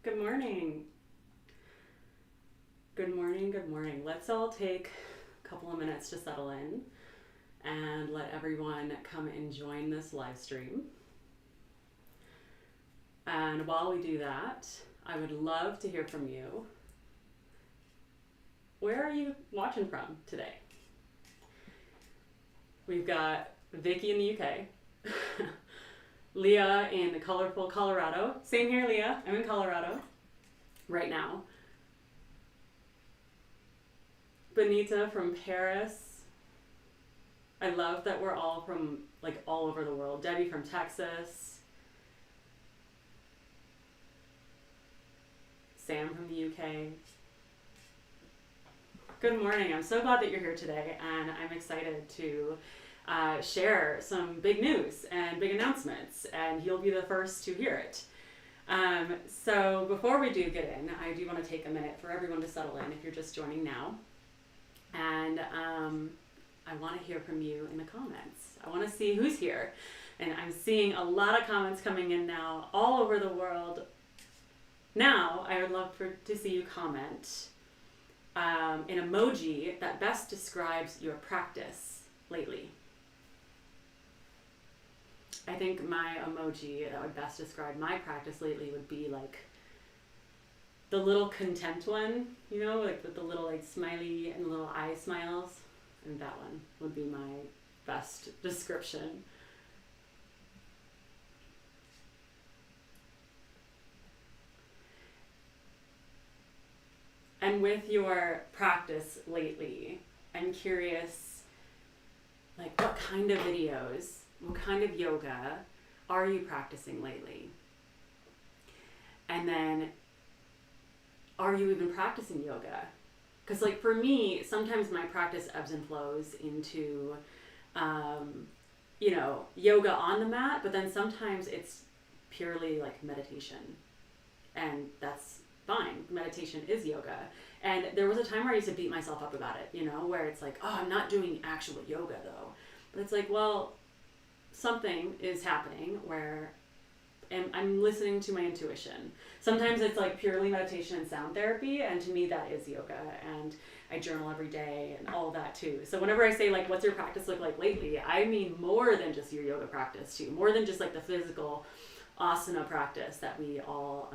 Good morning. Good morning, good morning. Let's all take a couple of minutes to settle in and let everyone come and join this live stream. And while we do that, I would love to hear from you. Where are you watching from today? We've got Vicky in the UK, Leah in colorful Colorado. Same here, Leah. I'm in Colorado right now. Benita from Paris. I love that we're all from like all over the world. Debbie from Texas. Sam from the UK. Good morning. I'm so glad that you're here today, and I'm excited to share some big news and big announcements, and you'll be the first to hear it. So before we do get in, I do want to take a minute for everyone to settle in if you're just joining now. And I want to hear from you in the comments. I want to see who's here. And I'm seeing a lot of comments coming in now all over the world. Now, I would love to see you comment an emoji that best describes your practice lately. I think my emoji that would best describe my practice lately would be like the little content one, you know, like with the little like smiley and little eye smiles. And that one would be my best description. And with your practice lately, I'm curious, like what kind of videos, what kind of yoga are you practicing lately? And then, are you even practicing yoga? Because like for me, sometimes my practice ebbs and flows into, yoga on the mat, but then sometimes it's purely like meditation. And that's fine. Meditation is yoga. And there was a time where I used to beat myself up about it, you know, where it's like, oh, I'm not doing actual yoga though. But it's like, well, something is happening where I'm listening to my intuition. Sometimes it's like purely meditation and sound therapy, and to me that is yoga, and I journal every day and all that too. So whenever I say like, what's your practice look like lately, I mean more than just your yoga practice too, more than just like the physical asana practice that we all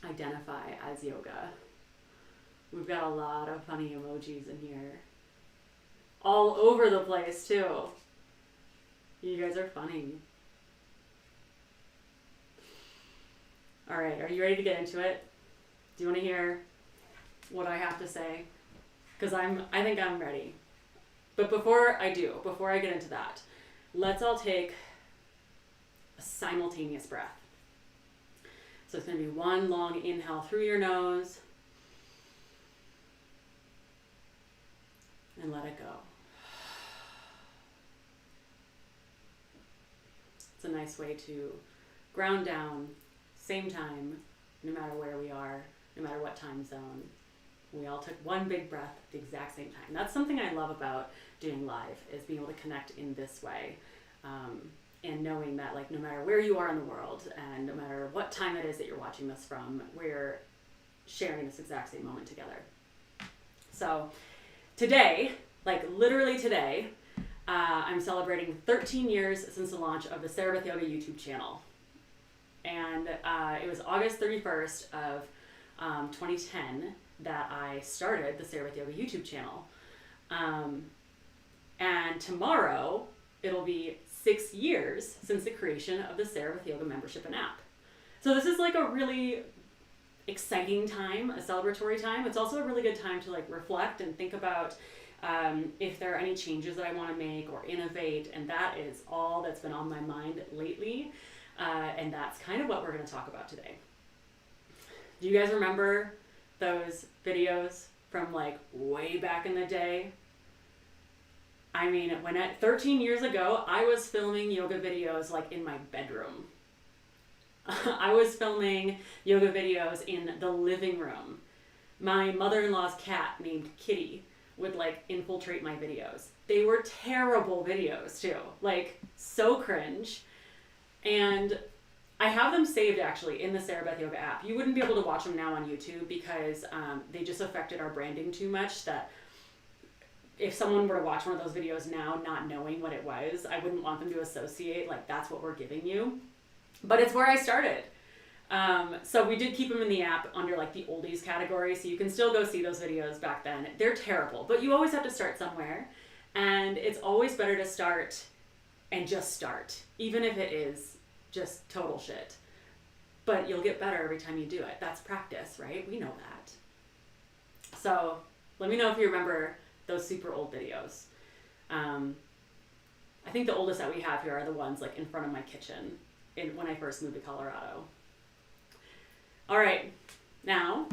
identify as yoga. We've got a lot of funny emojis in here. All over the place too. You guys are funny. All right, are you ready to get into it? Do you want to hear what I have to say? Because I think I'm ready. But before I get into that, let's all take a simultaneous breath. So it's going to be one long inhale through your nose and let it go. It's a nice way to ground down, same time, no matter where we are, no matter what time zone. We all took one big breath at the exact same time. That's something I love about doing live, is being able to connect in this way. And knowing that like no matter where you are in the world and no matter what time it is that you're watching this from, we're sharing this exact same moment together. So today, like literally today, I'm celebrating 13 years since the launch of the SarahBeth Yoga YouTube channel. And it was August 31st of 2010 that I started the SarahBeth Yoga YouTube channel. And tomorrow, it'll be 6 years since the creation of the SarahBeth Yoga membership and app. So this is like a really exciting time, a celebratory time. It's also a really good time to like reflect and think about if there are any changes that I want to make or innovate, and that is all that's been on my mind lately, and that's kind of what we're going to talk about today. Do you guys remember those videos from like way back in the day? I mean, 13 years ago, I was filming yoga videos like in my bedroom. I was filming yoga videos in the living room. My mother-in-law's cat named Kitty would like infiltrate my videos. They were terrible videos too, like so cringe. And I have them saved actually in the SarahBeth Yoga app. You wouldn't be able to watch them now on YouTube because they just affected our branding too much that if someone were to watch one of those videos now not knowing what it was, I wouldn't want them to associate like that's what we're giving you. But it's where I started. So we did keep them in the app under like the oldies category, so you can still go see those videos back then. They're terrible, but you always have to start somewhere, and it's always better to start and just start, even if it is just total shit. But you'll get better every time you do it. That's practice, right? We know that. So let me know if you remember those super old videos. I think the oldest that we have here are the ones like in front of my kitchen when I first moved to Colorado. All right, now,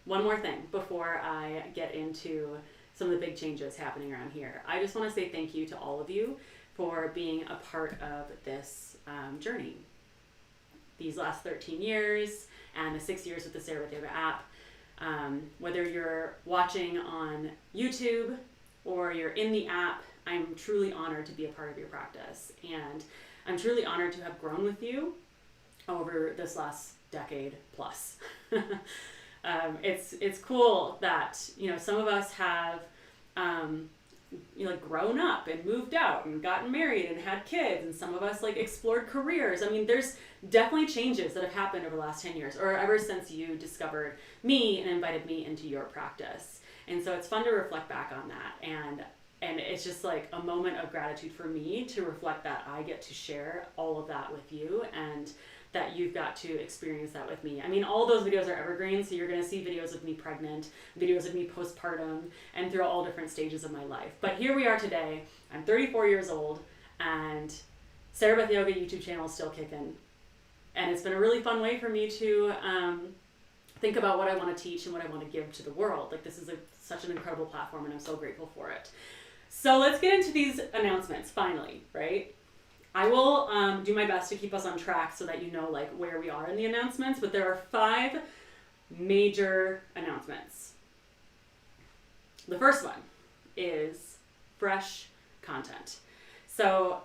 one more thing before I get into some of the big changes happening around here. I just want to say thank you to all of you for being a part of this journey. These last 13 years and the 6 years with the SarahBeth Yoga app. Whether you're watching on YouTube or you're in the app, I'm truly honored to be a part of your practice. And I'm truly honored to have grown with you over this last decade plus. It's cool that, some of us have grown up and moved out and gotten married and had kids, and some of us like explored careers. I mean, there's definitely changes that have happened over the last 10 years or ever since you discovered me and invited me into your practice. And so it's fun to reflect back on that, and it's just like a moment of gratitude for me to reflect that I get to share all of that with you and that you've got to experience that with me. I mean, all those videos are evergreen, so you're gonna see videos of me pregnant, videos of me postpartum, and through all different stages of my life. But here we are today. I'm 34 years old, and SarahBeth Yoga YouTube channel is still kicking. And it's been a really fun way for me to think about what I want to teach and what I want to give to the world. Like, this is such an incredible platform, and I'm so grateful for it. So let's get into these announcements finally, right? I will do my best to keep us on track so that you know like where we are in the announcements, but there are 5 major announcements. The first one is fresh content. So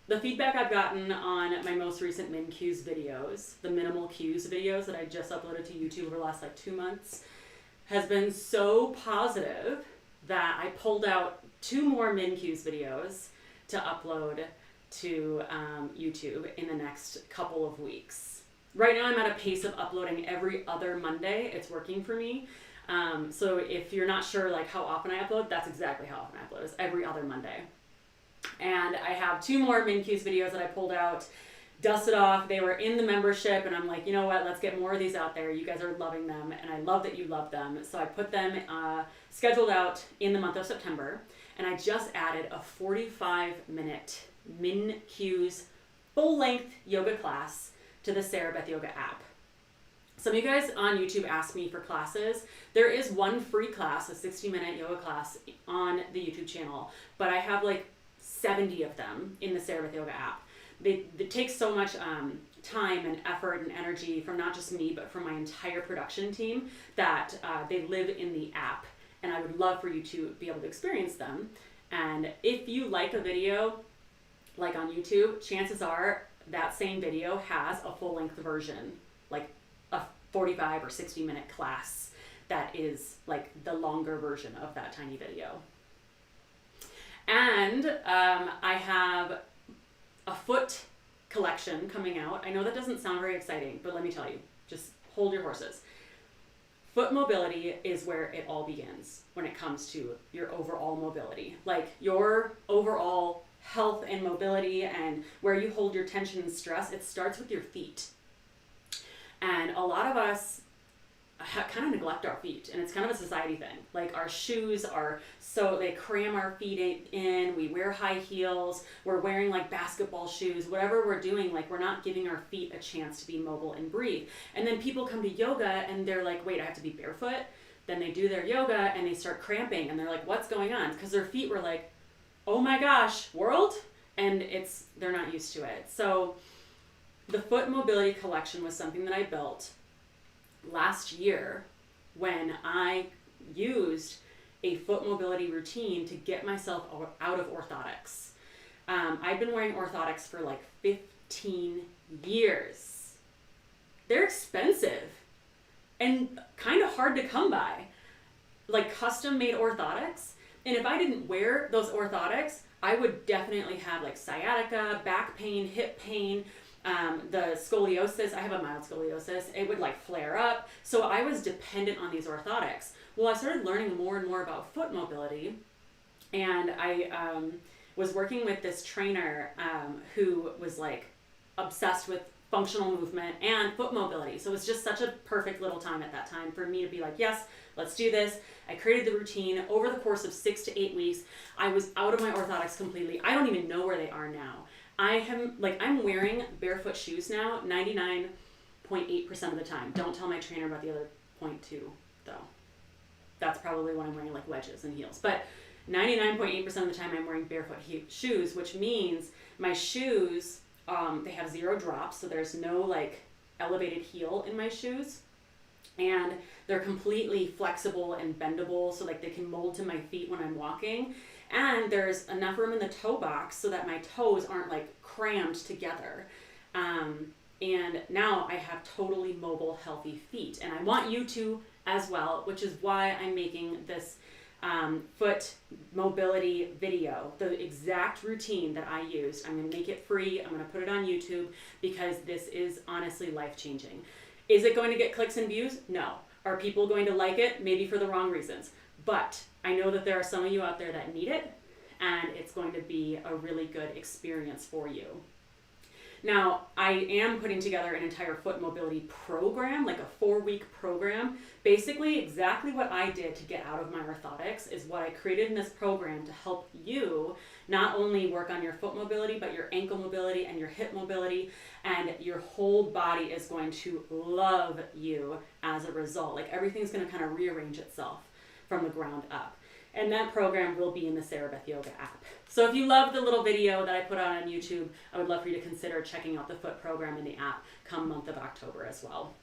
the feedback I've gotten on my most recent Min Qs videos, the minimal Qs videos that I just uploaded to YouTube over the last like 2 months, has been so positive that I pulled out 2 more Min Qs videos to upload to YouTube in the next couple of weeks. Right now I'm at a pace of uploading every other Monday. It's working for me. So if you're not sure like how often I upload, that's exactly how often I upload. It's every other Monday. And I have 2 more Min Qs videos that I pulled out, dusted off. They were in the membership, and I'm like, you know what, let's get more of these out there. You guys are loving them, and I love that you love them. So I put them scheduled out in the month of September. And I just added a 45-minute Min Qs full-length yoga class to the SarahBeth Yoga app. Some of you guys on YouTube asked me for classes. There is one free class, a 60-minute yoga class on the YouTube channel, but I have like 70 of them in the SarahBeth Yoga app. It takes so much time and effort and energy from not just me, but from my entire production team that they live in the app. And I would love for you to be able to experience them. And if you like a video, like on YouTube, chances are that same video has a full-length version, like a 45 or 60-minute class that is like the longer version of that tiny video. And I have a foot collection coming out. I know that doesn't sound very exciting, but let me tell you, just hold your horses. Foot mobility is where it all begins when it comes to your overall mobility. Like your overall health and mobility and where you hold your tension and stress, it starts with your feet. And a lot of us kind of neglect our feet, and it's kind of a society thing. Like our shoes are so they cram our feet in, we wear high heels, we're wearing like basketball shoes, whatever we're doing, like we're not giving our feet a chance to be mobile and breathe. And then people come to yoga and they're like, wait, I have to be barefoot? Then they do their yoga and they start cramping and they're like, what's going on? Because their feet were like, oh my gosh, world? And they're not used to it. So the foot mobility collection was something that I built last year when I used a foot mobility routine to get myself out of orthotics. I've been wearing orthotics for like 15 years. They're expensive and kind of hard to come by. Like custom made orthotics. And if I didn't wear those orthotics, I would definitely have like sciatica, back pain, hip pain, the scoliosis. I have a mild scoliosis. It would like flare up. So I was dependent on these orthotics. Well, I started learning more and more about foot mobility. And I was working with this trainer who was like obsessed with functional movement and foot mobility. So it was just such a perfect little time at that time for me to be like, yes, let's do this. I created the routine over the course of 6 to 8 weeks. I was out of my orthotics completely. I don't even know where they are now. I'm wearing barefoot shoes now 99.8% of the time. Don't tell my trainer about the other 0.2 though. That's probably when I'm wearing like wedges and heels. But 99.8% of the time I'm wearing barefoot shoes, which means my shoes, they have 0 drops, so there's no like elevated heel in my shoes. And they're completely flexible and bendable, so like they can mold to my feet when I'm walking. And there's enough room in the toe box so that my toes aren't like crammed together. And now I have totally mobile, healthy feet. And I want you to as well, which is why I'm making this foot mobility video, the exact routine that I used. I'm going to make it free. I'm going to put it on YouTube because this is honestly life-changing. Is it going to get clicks and views? No. Are people going to like it? Maybe for the wrong reasons. But I know that there are some of you out there that need it, and it's going to be a really good experience for you. Now, I am putting together an entire foot mobility program, like a 4-week program. Basically, exactly what I did to get out of my orthotics is what I created in this program to help you not only work on your foot mobility, but your ankle mobility and your hip mobility, and your whole body is going to love you as a result. Like everything's going to kind of rearrange itself from the ground up. And that program will be in the SarahBeth Yoga app. So if you love the little video that I put out on YouTube, I would love for you to consider checking out the foot program in the app come month of October as well.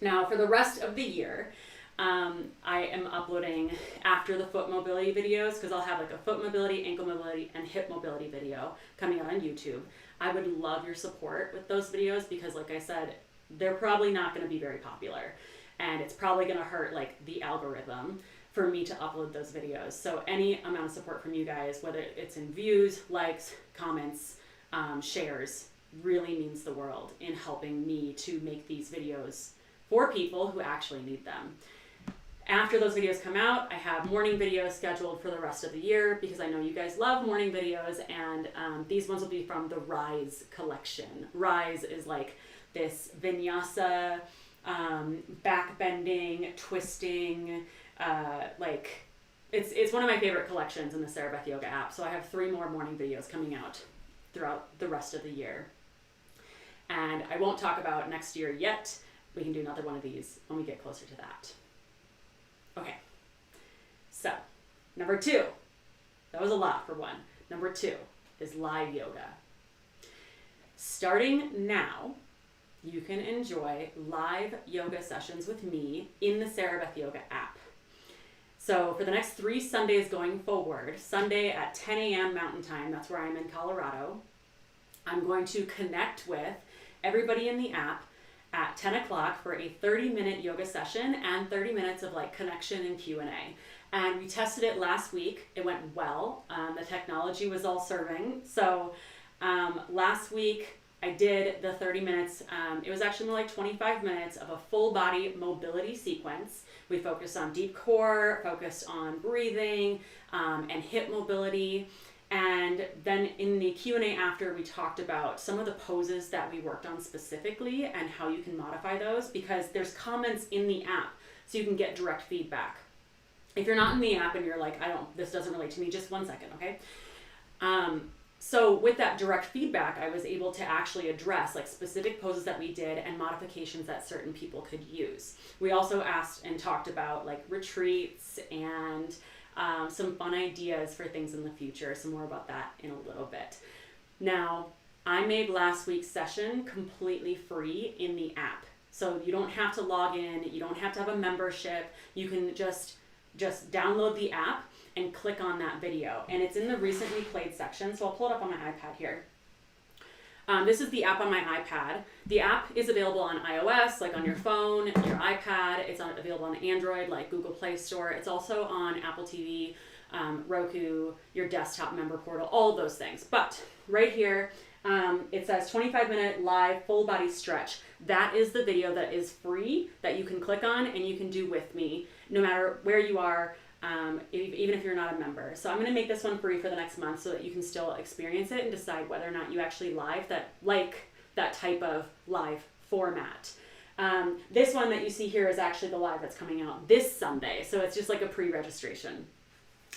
Now for the rest of the year, I am uploading after the foot mobility videos because I'll have like a foot mobility, ankle mobility, and hip mobility video coming out on YouTube. I would love your support with those videos because like I said, they're probably not going to be very popular and it's probably going to hurt like the algorithm for me to upload those videos. So any amount of support from you guys, whether it's in views, likes, comments, shares, really means the world in helping me to make these videos for people who actually need them. After those videos come out, I have morning videos scheduled for the rest of the year because I know you guys love morning videos, and these ones will be from the Rise collection. Rise is like this vinyasa, back bending, twisting, it's one of my favorite collections in the SarahBeth Yoga app. So I have 3 more morning videos coming out throughout the rest of the year. And I won't talk about next year yet. We can do another one of these when we get closer to that. Okay, so number 2, that was a lot for 1. Number 2 is live yoga. Starting now, you can enjoy live yoga sessions with me in the SarahBeth Yoga app. So for the next 3 Sundays going forward, Sunday at 10 a.m. Mountain Time, that's where I'm in Colorado, I'm going to connect with everybody in the app at 10 o'clock for a 30-minute yoga session and 30 minutes of like connection and Q&A. And we tested it last week. It went well. The technology was all serving. So last week I did the 30 minutes. It was actually more like 25 minutes of a full body mobility sequence. We focused on deep core, focused on breathing, and hip mobility. And then in the Q&A after, we talked about some of the poses that we worked on specifically and how you can modify those, because there's comments in the app so you can get direct feedback. If you're not in the app and you're like, this doesn't relate to me, just 1 second, okay? So with that direct feedback, I was able to actually address like specific poses that we did and modifications that certain people could use. We also asked and talked about like retreats and some fun ideas for things in the future. Some more about that in a little bit. Now, I made last week's session completely free in the app. So you don't have to log in, you don't have to have a membership. You can just download the app and click on that video. And it's in the recently played section. So I'll pull it up on my iPad here. This is the app on my iPad. The app is available on iOS, like on your phone, your iPad. It's available on Android, like Google Play Store. It's also on Apple TV, Roku, your desktop member portal, all of those things. But right here, it says 25-minute live full body stretch. That is the video that is free that you can click on and you can do with me no matter where you are, even if you're not a member. So I'm going to make this one free for the next month so that you can still experience it and decide whether or not you actually like that type of live format. This one that you see here is actually the live that's coming out this Sunday. So it's just like a pre-registration.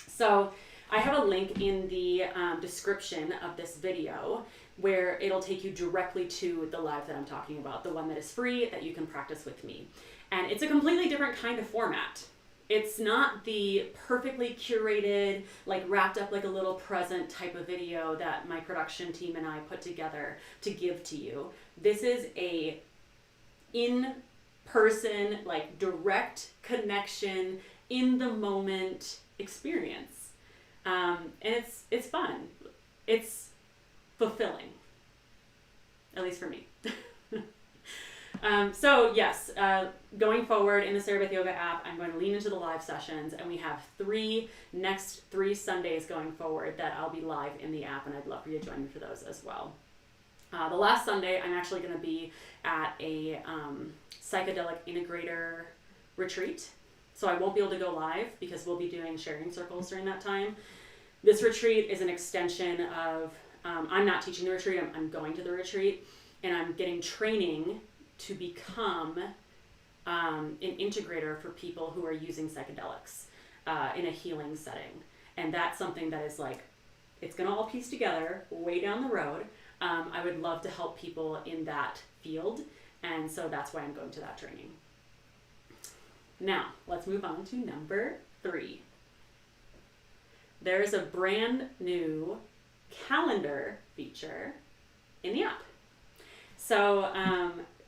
So I have a link in the description of this video where it'll take you directly to the live that I'm talking about, the one that is free that you can practice with me. And it's a completely different kind of format. It's not the perfectly curated, like wrapped up like a little present type of video that my production team and I put together to give to you. This is a in-person, like direct connection, in the moment experience. And it's fun. It's fulfilling, at least for me. So yes, going forward in the SarahBeth Yoga app, I'm going to lean into the live sessions, and we have next three Sundays going forward that I'll be live in the app, and I'd love for you to join me for those as well. The last Sunday, I'm actually going to be at a psychedelic integrator retreat. So I won't be able to go live because we'll be doing sharing circles during that time. This retreat is an extension of, I'm not teaching the retreat, I'm going to the retreat, and I'm getting training to become an integrator for people who are using psychedelics in a healing setting. And that's something that is like, it's gonna all piece together way down the road. I would love to help people in that field, and so that's why I'm going to that training. Now, let's move on to number 3. There is a brand new calendar feature in the app. So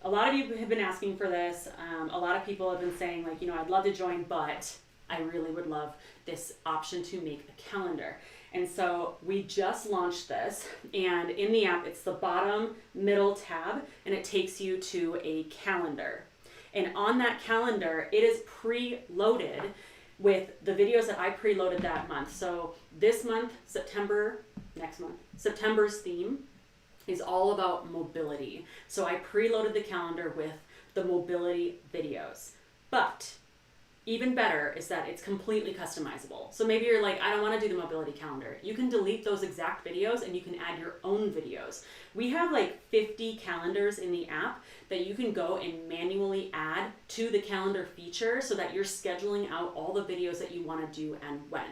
a lot of you have been asking for this. A lot of people have been saying, like, I'd love to join, but I really would love this option to make a calendar. And so we just launched this, and in the app, it's the bottom middle tab, and it takes you to a calendar. And on that calendar, it is preloaded with the videos that I preloaded that month. So this month, September's theme is all about mobility. So I preloaded the calendar with the mobility videos. But even better is that it's completely customizable. So maybe you're like, I don't want to do the mobility calendar. You can delete those exact videos and you can add your own videos. We have like 50 calendars in the app that you can go and manually add to the calendar feature so that you're scheduling out all the videos that you want to do and when.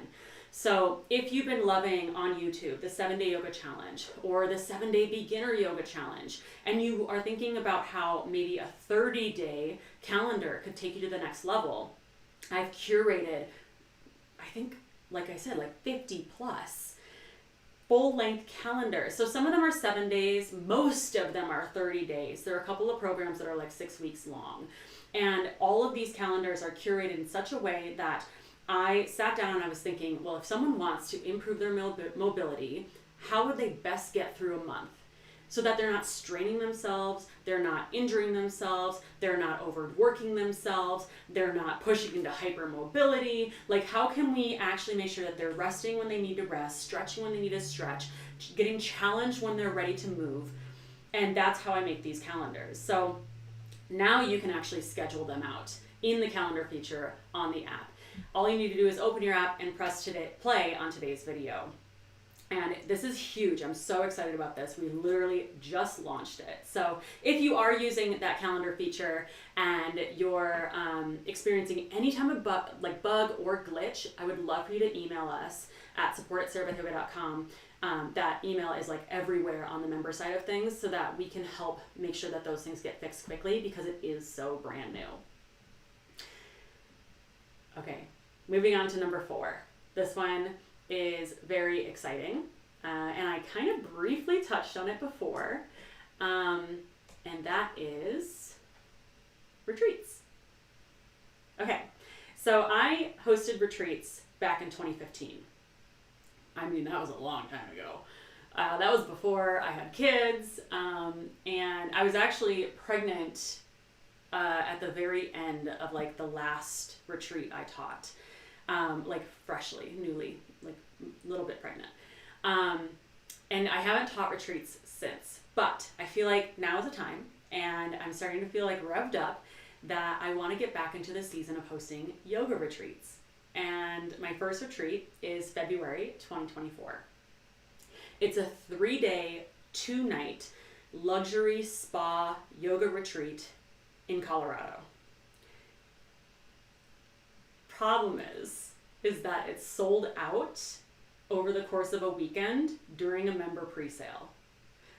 So if you've been loving on YouTube the 7-day yoga challenge or the 7-day beginner yoga challenge, and you are thinking about how maybe a 30-day calendar could take you to the next level, I've curated, I think, like I said, like 50 plus full-length calendars. So some of them are 7 days, most of them are 30 days. There are a couple of programs that are like 6 weeks long. And all of these calendars are curated in such a way that I sat down and I was thinking, well, if someone wants to improve their mobility, how would they best get through a month? So that they're not straining themselves, they're not injuring themselves, they're not overworking themselves, they're not pushing into hypermobility. Like, how can we actually make sure that they're resting when they need to rest, stretching when they need to stretch, getting challenged when they're ready to move? And that's how I make these calendars. So now you can actually schedule them out in the calendar feature on the app. All you need to do is open your app and press play on today's video. And this is huge. I'm so excited about this. We literally just launched it. So if you are using that calendar feature and you're experiencing any type of bug or glitch, I would love for you to email us at support@SarahBethYoga.com. That email is like everywhere on the member side of things so that we can help make sure that those things get fixed quickly because it is so brand new. Okay, moving on to number 4. This one is very exciting, and I kind of briefly touched on it before, and that is retreats. Okay, so I hosted retreats back in 2015. I mean, that was a long time ago. That was before I had kids, and I was actually pregnant at the very end of like the last retreat I taught, like newly, like a little bit pregnant. And I haven't taught retreats since, but I feel like now is the time, and I'm starting to feel like revved up that I want to get back into the season of hosting yoga retreats. And my first retreat is February 2024. It's a 3-day, 2-night luxury spa yoga retreat in Colorado. Problem is that it's sold out over the course of a weekend during a member pre-sale.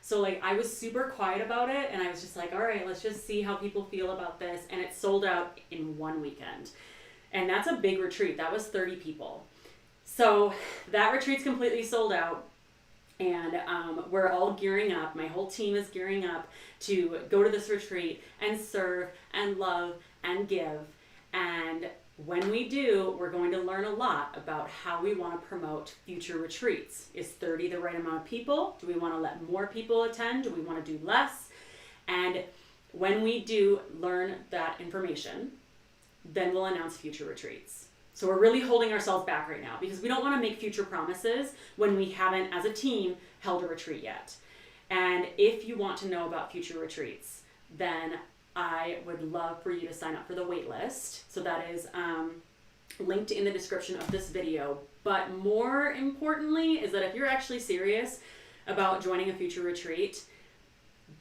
So like I was super quiet about it, and I was just like, all right, let's just see how people feel about this. And it sold out in one weekend. And that's a big retreat. That was 30 people. So that retreat's completely sold out. And we're all gearing up. My whole team is gearing up to go to this retreat and serve and love and give. And when we do, we're going to learn a lot about how we want to promote future retreats. Is 30 the right amount of people? Do we want to let more people attend? Do we want to do less? And when we do learn that information, then we'll announce future retreats. So we're really holding ourselves back right now because we don't want to make future promises when we haven't, as a team, held a retreat yet. And if you want to know about future retreats, then I would love for you to sign up for the wait list. So that is linked in the description of this video. But more importantly is that if you're actually serious about joining a future retreat,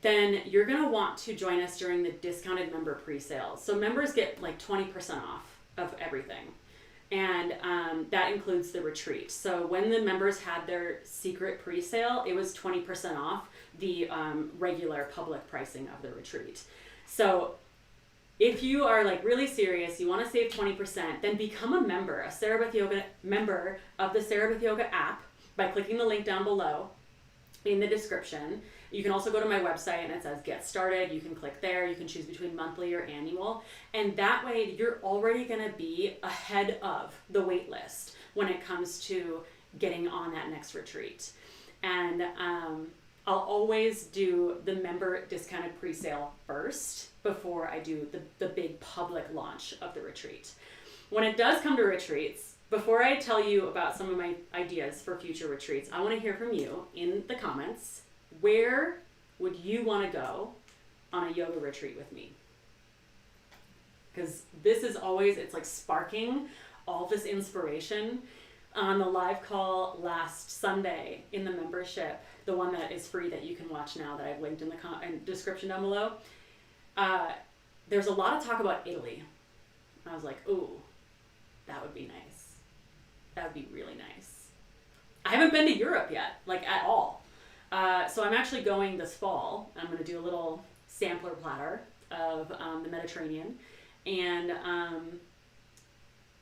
then you're going to want to join us during the discounted member pre-sales. So members get like 20% off of everything. And that includes the retreat. So when the members had their secret pre-sale, it was 20% off the regular public pricing of the retreat. So if you are like really serious, you want to save 20%, then become a member, a SarahBeth Yoga member of the SarahBeth Yoga app by clicking the link down below in the description. You can also go to my website and it says get started. You can click there. You can choose between monthly or annual. And that way you're already going to be ahead of the wait list when it comes to getting on that next retreat. And I'll always do the member discounted pre-sale first before I do the big public launch of the retreat. When it does come to retreats, before I tell you about some of my ideas for future retreats, I want to hear from you in the comments. Where would you want to go on a yoga retreat with me? Because this is always, it's like sparking all this inspiration. On the live call last Sunday in the membership, the one that is free that you can watch now that I've linked in the description down below, there's a lot of talk about Italy. I was like, ooh, that would be nice. That would be really nice. I haven't been to Europe yet, like at all. So I'm actually going this fall. I'm going to do a little sampler platter of the Mediterranean. And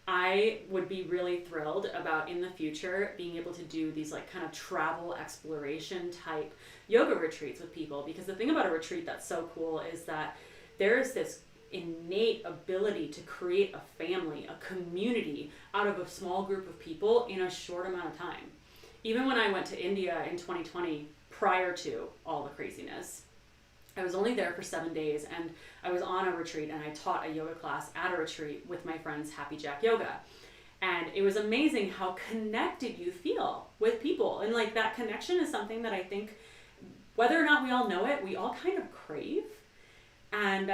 I would be really thrilled about in the future being able to do these like kind of travel exploration type yoga retreats with people. Because the thing about a retreat that's so cool is that there is this innate ability to create a family, a community out of a small group of people in a short amount of time. Even when I went to India in 2020, prior to all the craziness, I was only there for 7 days, and I was on a retreat, and I taught a yoga class at a retreat with my friends Happy Jack Yoga. And it was amazing how connected you feel with people. And like that connection is something that I think, whether or not we all know it, we all kind of crave. And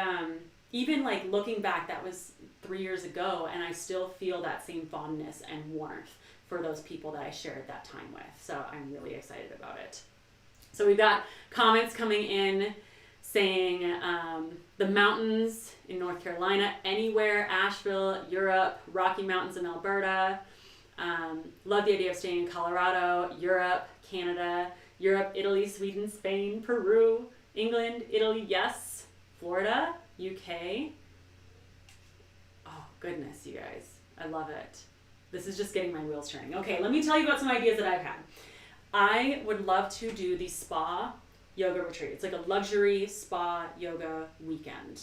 even like looking back, that was 3 years ago, and I still feel that same fondness and warmth for those people that I shared that time with. So I'm really excited about it. So we've got comments coming in saying the mountains in North Carolina, anywhere, Asheville, Europe, Rocky Mountains in Alberta. Love the idea of staying in Colorado, Europe, Canada, Europe, Italy, Sweden, Spain, Peru, England, Italy, yes, Florida, UK. Oh, goodness, you guys. I love it. This is just getting my wheels turning. Okay, let me tell you about some ideas that I've had. I would love to do the spa yoga retreat. It's like a luxury spa yoga weekend.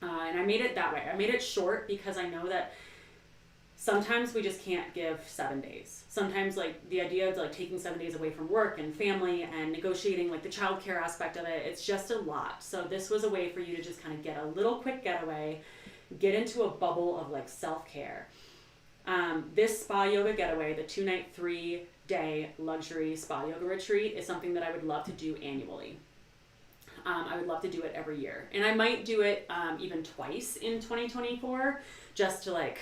And I made it that way. I made it short because I know that sometimes we just can't give 7 days. Sometimes like the idea of like taking 7 days away from work and family and negotiating like the childcare aspect of it, it's just a lot. So this was a way for you to just kind of get a little quick getaway, get into a bubble of like self-care. This spa yoga getaway, the 2-night, 3-day luxury spa yoga retreat, is something that I would love to do annually. I would love to do it every year. And I might do it even twice in 2024, just to like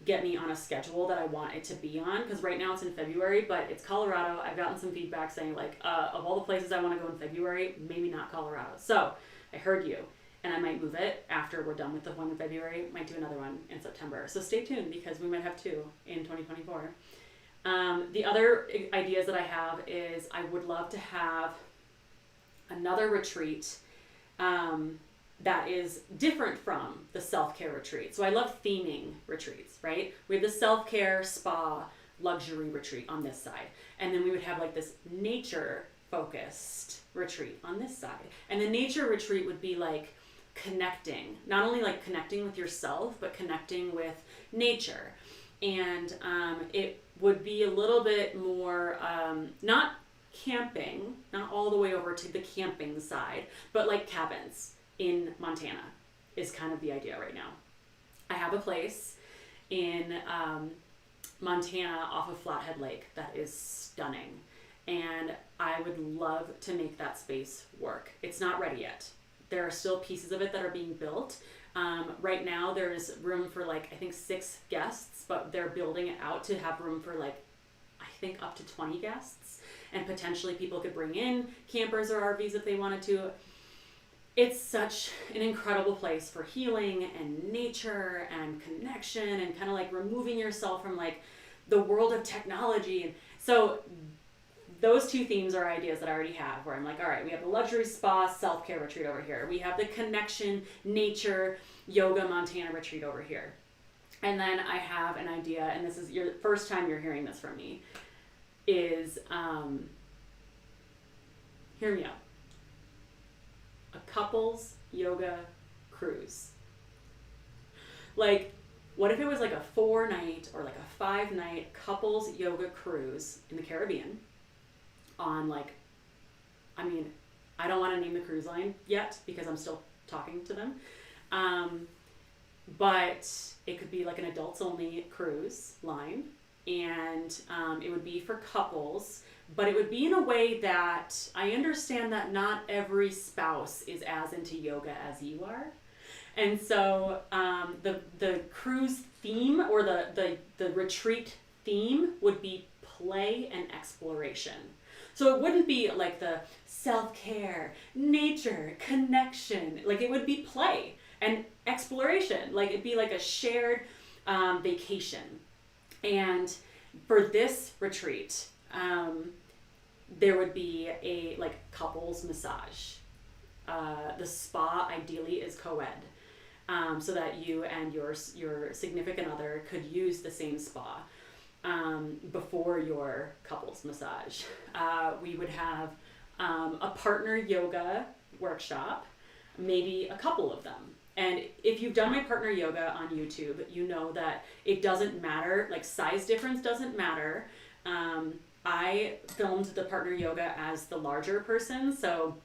get me on a schedule that I want it to be on. Because right now it's in February, but it's Colorado. I've gotten some feedback saying like, of all the places I want to go in February, maybe not Colorado. So I heard you. And I might move it after we're done with the one in February. Might do another one in September. So stay tuned because we might have 2 in 2024. The other ideas that I have is I would love to have another retreat that is different from the self-care retreat. So I love theming retreats, right? We have the self-care spa luxury retreat on this side. And then we would have like this nature focused retreat on this side. And the nature retreat would be like connecting, not only like connecting with yourself, but connecting with nature. And it would be a little bit more, not camping, not all the way over to the camping side, but like cabins in Montana is kind of the idea right now. I have a place in Montana off of Flathead Lake that is stunning. And I would love to make that space work. It's not ready yet. There are still pieces of it that are being built. Right now there's room for like, I think 6 guests, but they're building it out to have room for like, I think up to 20 guests. And potentially people could bring in campers or RVs if they wanted to. It's such an incredible place for healing and nature and connection and kind of like removing yourself from like the world of technology. And so those 2 themes are ideas that I already have where I'm like, all right, we have the luxury spa self-care retreat over here. We have the connection, nature, yoga, Montana retreat over here. And then I have an idea, and this is your first time you're hearing this from me, is, hear me out, a couples yoga cruise. Like, what if it was like a 4-night or like a 5-night couples yoga cruise in the Caribbean on like, I mean, I don't want to name the cruise line yet because I'm still talking to them. But it could be like an adults only cruise line, and it would be for couples, but it would be in a way that I understand that not every spouse is as into yoga as you are. And so the cruise theme or the retreat theme would be play and exploration. So it wouldn't be like the self-care, nature, connection. Like it would be play and exploration. Like it'd be like a shared vacation. And for this retreat, there would be a like couples massage. The spa ideally is co-ed, so that you and your significant other could use the same spa before your couples massage. We would have a partner yoga workshop, maybe a couple of them. And if you've done my partner yoga on YouTube, you know that it doesn't matter, like size difference doesn't matter. I filmed the partner yoga as the larger person, so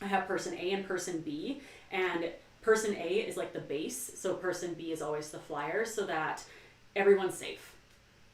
I have person A and person B, and person A is like the base, so person B is always the flyer, so that everyone's safe.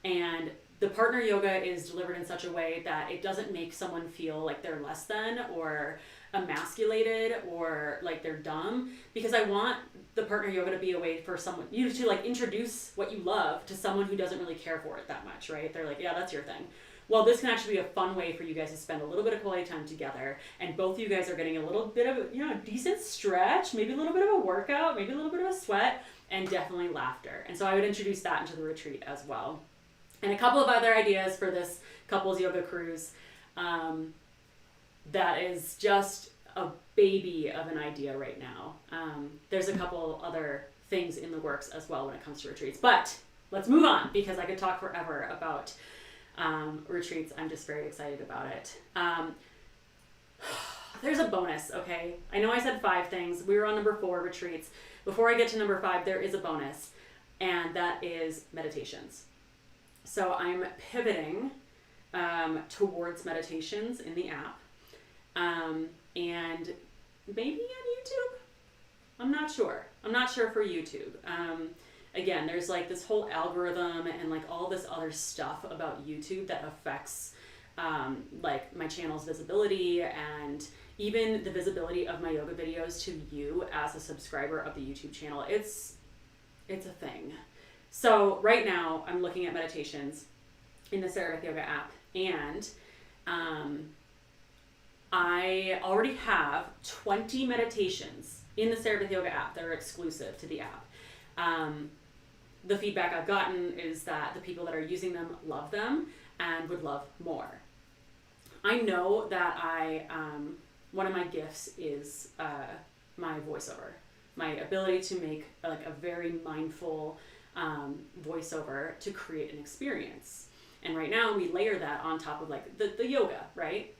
And the partner yoga is delivered in such a way that it doesn't make someone feel like they're less than or emasculated or like they're dumb, because I want the partner yoga to be a way for someone, you to like introduce what you love to someone who doesn't really care for it that much, right? They're like, yeah, that's your thing. Well, this can actually be a fun way for you guys to spend a little bit of quality time together, and both of you guys are getting a little bit of, you know, decent stretch, maybe a little bit of a workout, maybe a little bit of a sweat, and definitely laughter. And so I would introduce that into the retreat as well. And a couple of other ideas for this couples yoga cruise that is just a baby of an idea right now. There's a couple other things in the works as well when it comes to retreats. But let's move on, because I could talk forever about retreats. I'm just very excited about it. There's a bonus, okay? I know I said 5 things. We were on number 4, retreats. Before I get to number 5, there is a bonus. and that is meditations. So I'm pivoting towards meditations in the app, and maybe on YouTube. I'm not sure for YouTube. Again, there's like this whole algorithm and like all this other stuff about YouTube that affects like my channel's visibility and even the visibility of my yoga videos to you as a subscriber of the YouTube channel. It's a thing. So right now I'm looking at meditations in the SarahBeth Yoga app, and I already have 20 meditations in the SarahBeth Yoga app that are exclusive to the app. The feedback I've gotten is that the people that are using them love them and would love more. I know that one of my gifts is my voiceover, my ability to make like a very mindful voiceover to create an experience. And right now we layer that on top of like the yoga, right?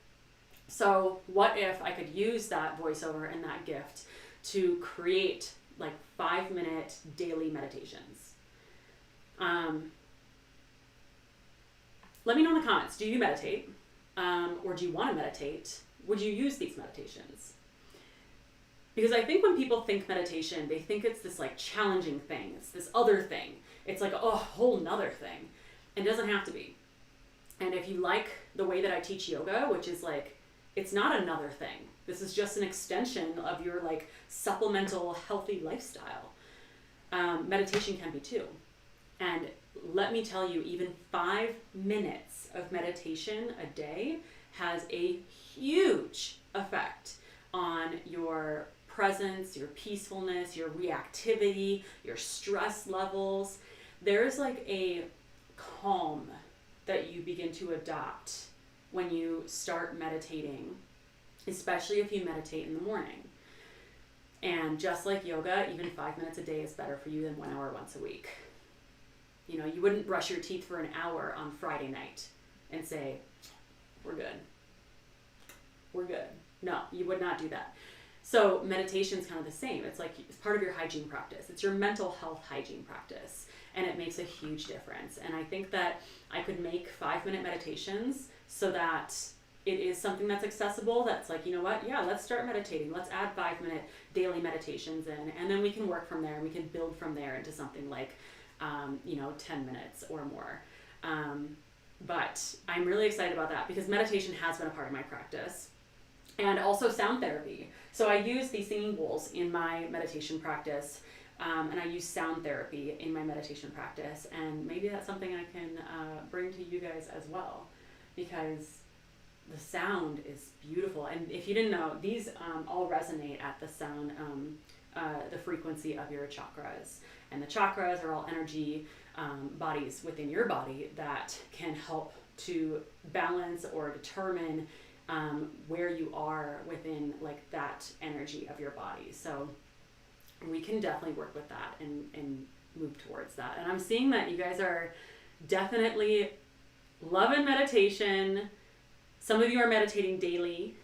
So what if I could use that voiceover and that gift to create like 5-minute daily meditations? Let me know in the comments, do you meditate? Or do you want to meditate? Would you use these meditations? Because I think when people think meditation, they think it's this like challenging thing. It's this other thing. It's like a whole nother thing. And it doesn't have to be. And if you like the way that I teach yoga, which is like, it's not another thing. This is just an extension of your like supplemental healthy lifestyle. Meditation can be too. And let me tell you, even 5 minutes of meditation a day has a huge effect on your presence, your peacefulness, your reactivity, your stress levels. There's like a calm that you begin to adopt when you start meditating, especially if you meditate in the morning. And just like yoga, even 5 minutes a day is better for you than 1 hour once a week. You know, you wouldn't brush your teeth for an hour on Friday night and say, we're good. We're good. No, you would not do that. So meditation is kind of the same. It's like it's part of your hygiene practice. It's your mental health hygiene practice. And it makes a huge difference. And I think that I could make 5-minute meditations so that it is something that's accessible, that's like, you know what, yeah, let's start meditating. Let's add 5-minute daily meditations in, and then we can work from there, and we can build from there into something like, 10 minutes or more. But I'm really excited about that because meditation has been a part of my practice, and also sound therapy. So I use these singing bowls in my meditation practice, and I use sound therapy in my meditation practice, and maybe that's something I can bring to you guys as well, because the sound is beautiful. And if you didn't know, these all resonate at the sound, the frequency of your chakras. And the chakras are all energy bodies within your body that can help to balance or determine where you are within like that energy of your body. So we can definitely work with that and move towards that. And I'm seeing that you guys are definitely loving meditation. Some of you are meditating daily.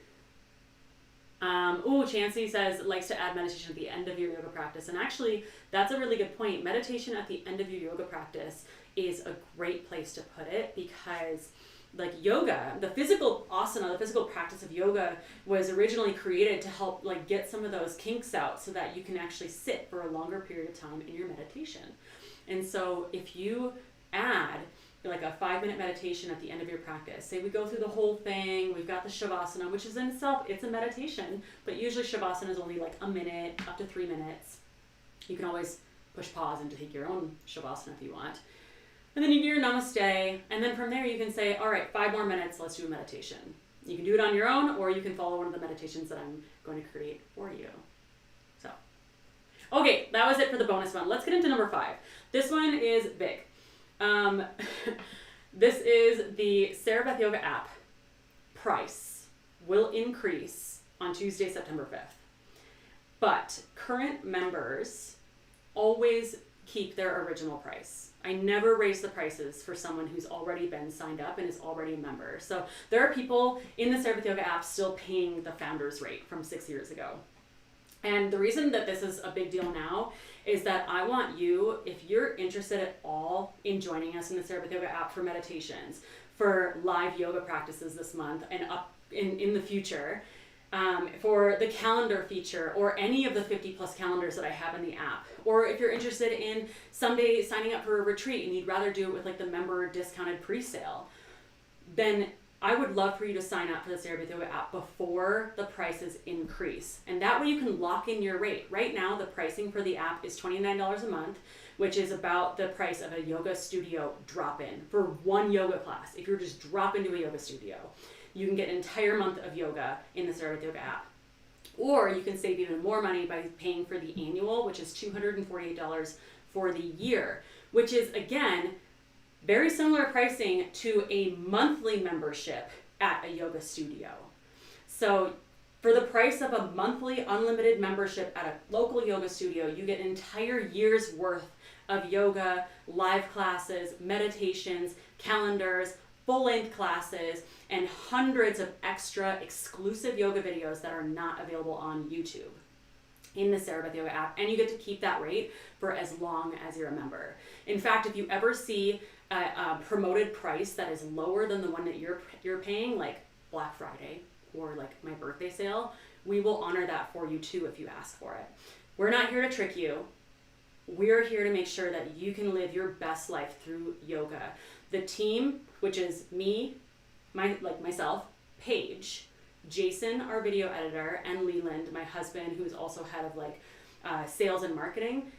Chancey says likes to add meditation at the end of your yoga practice. And actually, that's a really good point. Meditation at the end of your yoga practice is a great place to put it, because like yoga, the physical asana, the physical practice of yoga was originally created to help like get some of those kinks out so that you can actually sit for a longer period of time in your meditation. And so if you add like a 5-minute meditation at the end of your practice, say we go through the whole thing, we've got the shavasana, which is in itself, it's a meditation, but usually shavasana is only like a minute, up to 3 minutes. You can always push pause and take your own shavasana if you want. And then you do your namaste, and then from there you can say, all right, 5 more minutes, let's do a meditation. You can do it on your own, or you can follow one of the meditations that I'm going to create for you. So, okay, that was it for the bonus one. Let's get into number 5. This one is big. This is the SarahBeth Yoga app. Price will increase on Tuesday, September 5th. But current members always keep their original price. I never raise the prices for someone who's already been signed up and is already a member. So there are people in the SarahBeth Yoga app still paying the founder's rate from 6 years ago. And the reason that this is a big deal now is that I want you, if you're interested at all in joining us in the SarahBeth Yoga app for meditations, for live yoga practices this month and up in the future, for the calendar feature or any of the 50 plus calendars that I have in the app, or if you're interested in someday signing up for a retreat and you'd rather do it with like the member discounted pre-sale, then I would love for you to sign up for the SarahBeth Yoga app before the prices increase. And that way you can lock in your rate. Right now, the pricing for the app is $29 a month, which is about the price of a yoga studio drop-in for one yoga class. If you're just drop into a yoga studio, you can get an entire month of yoga in the SarahBeth Yoga app. Or you can save even more money by paying for the annual, which is $248 for the year, which is, again, very similar pricing to a monthly membership at a yoga studio. So for the price of a monthly unlimited membership at a local yoga studio, you get an entire year's worth of yoga, live classes, meditations, calendars, full-length classes, and hundreds of extra exclusive yoga videos that are not available on YouTube in the SarahBeth Yoga app. And you get to keep that rate for as long as you're a member. In fact, if you ever see a promoted price that is lower than the one that you're paying, like Black Friday or like my birthday sale, we will honor that for you too if you ask for it. We're not here to trick you. We're here to make sure that you can live your best life through yoga. The team, which is me, myself, Paige, Jason, our video editor, and Leland, my husband, who's also head of sales and marketing,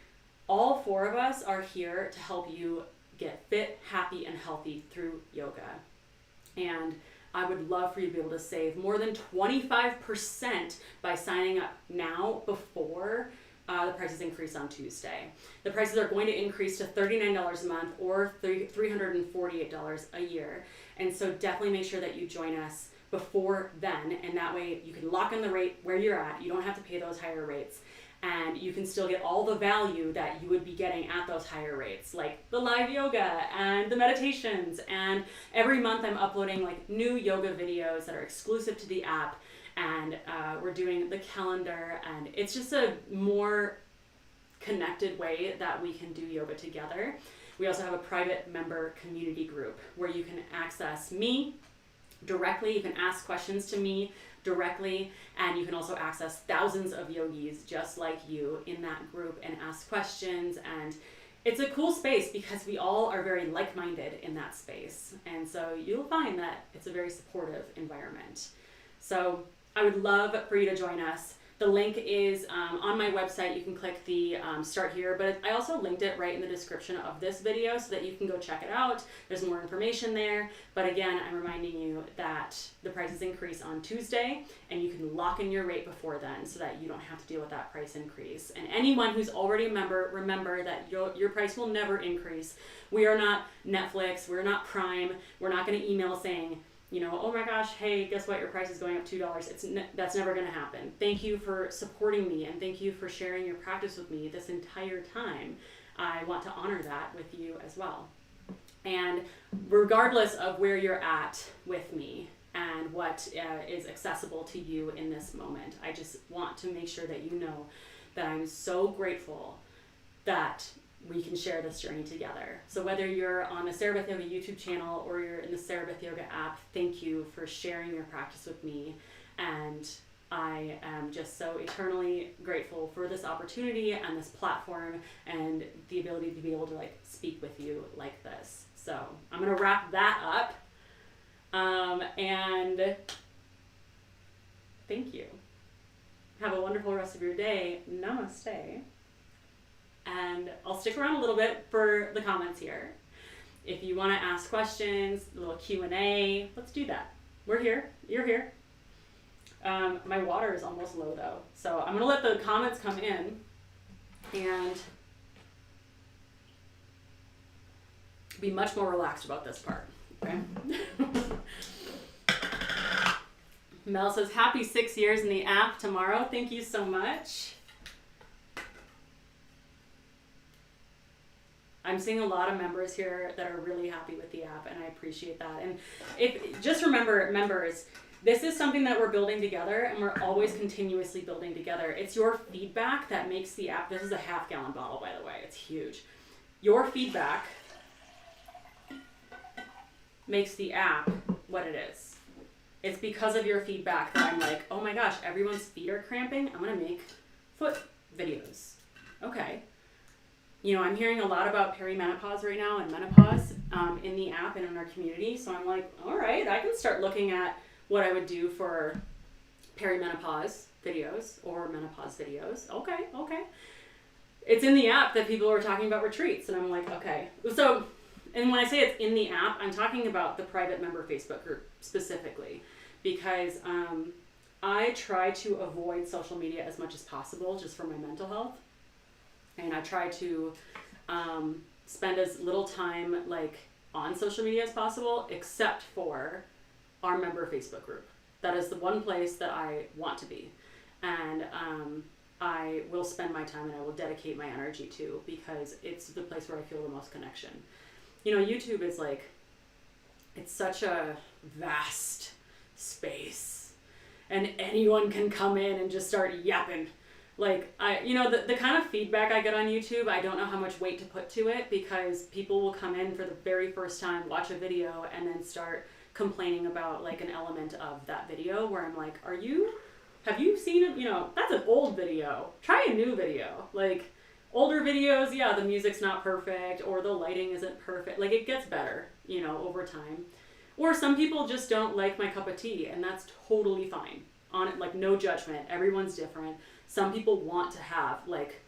all four of us are here to help you get fit, happy, and healthy through yoga. And I would love for you to be able to save more than 25% by signing up now before the prices increase on Tuesday. The prices are going to increase to $39 a month or $348 a year. And so definitely make sure that you join us before then, and that way you can lock in the rate where you're at. You don't have to pay those higher rates, and you can still get all the value that you would be getting at those higher rates, like the live yoga and the meditations. And every month I'm uploading like new yoga videos that are exclusive to the app, and we're doing the calendar, and it's just a more connected way that we can do yoga together. We also have a private member community group where you can access me directly. You can ask questions to me directly, and you can also access thousands of yogis just like you in that group and ask questions. And it's a cool space because we all are very like-minded in that space, and so you'll find that it's a very supportive environment. So I would love for you to join us. The link is on my website. You can click the start here, but I also linked it right in the description of this video so that you can go check it out. There's more information there. But again, I'm reminding you that the prices increase on Tuesday, and you can lock in your rate before then so that you don't have to deal with that price increase. And anyone who's already a member, remember that your price will never increase. We are not Netflix. We're not Prime. We're not going to email saying, oh my gosh, hey, guess what? Your price is going up $2. That's never going to happen. Thank you for supporting me, and thank you for sharing your practice with me this entire time. I want to honor that with you as well. And regardless of where you're at with me and what is accessible to you in this moment, I just want to make sure that you know that I'm so grateful that we can share this journey together. So whether you're on the SarahBeth Yoga YouTube channel or you're in the SarahBeth Yoga app, thank you for sharing your practice with me. And I am just so eternally grateful for this opportunity and this platform and the ability to be able to speak with you like this. So I'm going to wrap that up. And thank you. Have a wonderful rest of your day. Namaste. And I'll stick around a little bit for the comments here. If you want to ask questions, a little Q&A, let's do that. We're here. You're here. My water is almost low though, so I'm going to let the comments come in and be much more relaxed about this part. Okay. Mel says, happy 6 years in the app tomorrow. Thank you so much. I'm seeing a lot of members here that are really happy with the app, and I appreciate that. And just remember, members, this is something that we're building together, and we're always continuously building together. It's your feedback that makes the app, this is a half-gallon bottle, by the way, it's huge. Your feedback makes the app what it is. It's because of your feedback that I'm like, oh my gosh, everyone's feet are cramping, I'm gonna make foot videos. Okay. You know, I'm hearing a lot about perimenopause right now and menopause in the app and in our community, so I'm like, all right, I can start looking at what I would do for perimenopause videos or menopause videos. Okay. It's in the app that people were talking about retreats, and I'm like, okay. So, and when I say it's in the app, I'm talking about the private member Facebook group specifically, because I try to avoid social media as much as possible just for my mental health. And I try to spend as little time like on social media as possible, except for our member Facebook group. That is the one place that I want to be. And I will spend my time and I will dedicate my energy to, because it's the place where I feel the most connection. You know, YouTube is like, it's such a vast space, and anyone can come in and just start yapping. Like, the kind of feedback I get on YouTube, I don't know how much weight to put to it, because people will come in for the very first time, watch a video, and then start complaining about like an element of that video, where I'm like, have you seen it? You know, that's an old video. Try a new video. Like, older videos, yeah, the music's not perfect, or the lighting isn't perfect. Like, it gets better, you know, over time. Or some people just don't like my cup of tea, and that's totally fine. On it, like, no judgment. Everyone's different. Some people want to have, like,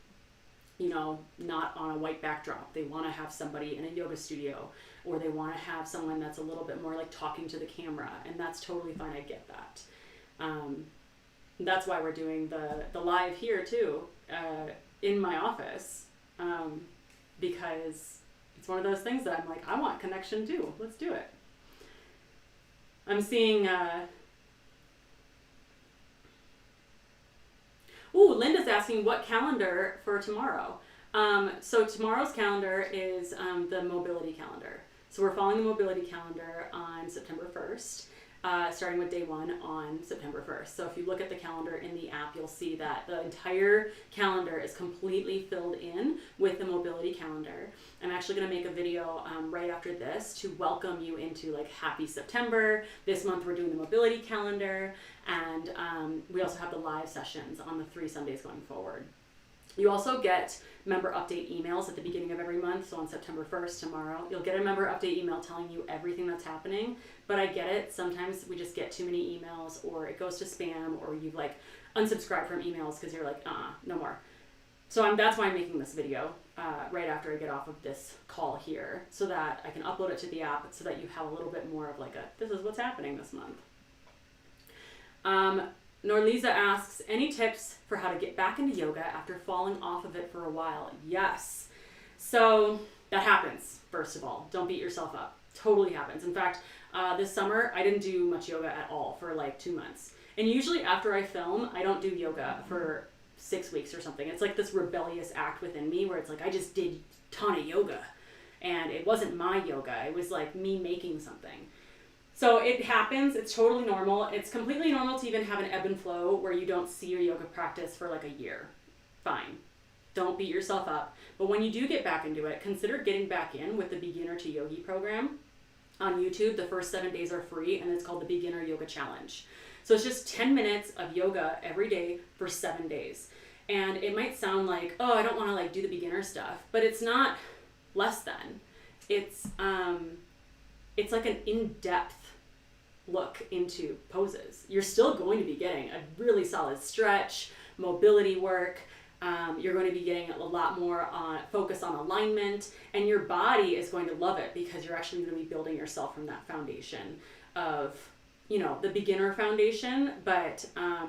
you know, not on a white backdrop. They want to have somebody in a yoga studio, or they want to have someone that's a little bit more like talking to the camera, and that's totally fine. I get that. That's why we're doing the live here too, in my office, because it's one of those things that I'm like, I want connection too. Let's do it. I'm seeing, Linda's asking what calendar for tomorrow. So tomorrow's calendar is the mobility calendar. So we're following the mobility calendar on September 1st, starting with day 1 on September 1st. So if you look at the calendar in the app, you'll see that the entire calendar is completely filled in with the mobility calendar. I'm actually going to make a video right after this to welcome you into like happy September. This month we're doing the mobility calendar, and we also have the live sessions on the 3 Sundays going forward. You also get member update emails at the beginning of every month. So on September 1st, tomorrow, you'll get a member update email telling you everything that's happening. But I get it. Sometimes we just get too many emails, or it goes to spam, or you've like unsubscribed from emails because you're like, no more. So that's why I'm making this video right after I get off of this call here, so that I can upload it to the app, so that you have a little bit more of like this is what's happening this month. Norliza asks, any tips for how to get back into yoga after falling off of it for a while? Yes. So that happens, first of all. Don't beat yourself up. Totally happens. In fact, this summer, I didn't do much yoga at all for like 2 months. And usually after I film, I don't do yoga for 6 weeks or something. It's like this rebellious act within me where it's like I just did a ton of yoga. And it wasn't my yoga. It was like me making something. So it happens. It's totally normal. It's completely normal to even have an ebb and flow where you don't see your yoga practice for like a year. Fine. Don't beat yourself up. But when you do get back into it, consider getting back in with the Beginner to Yogi program on YouTube. The first 7 days are free, and it's called the Beginner Yoga Challenge. So it's just 10 minutes of yoga every day for 7 days. And it might sound like, oh, I don't want to like do the beginner stuff, but it's not less than. It's like an in-depth look into poses. You're still going to be getting a really solid stretch, mobility work. You're going to be getting a lot more focus on alignment, and your body is going to love it because you're actually going to be building yourself from that foundation of, the beginner foundation, but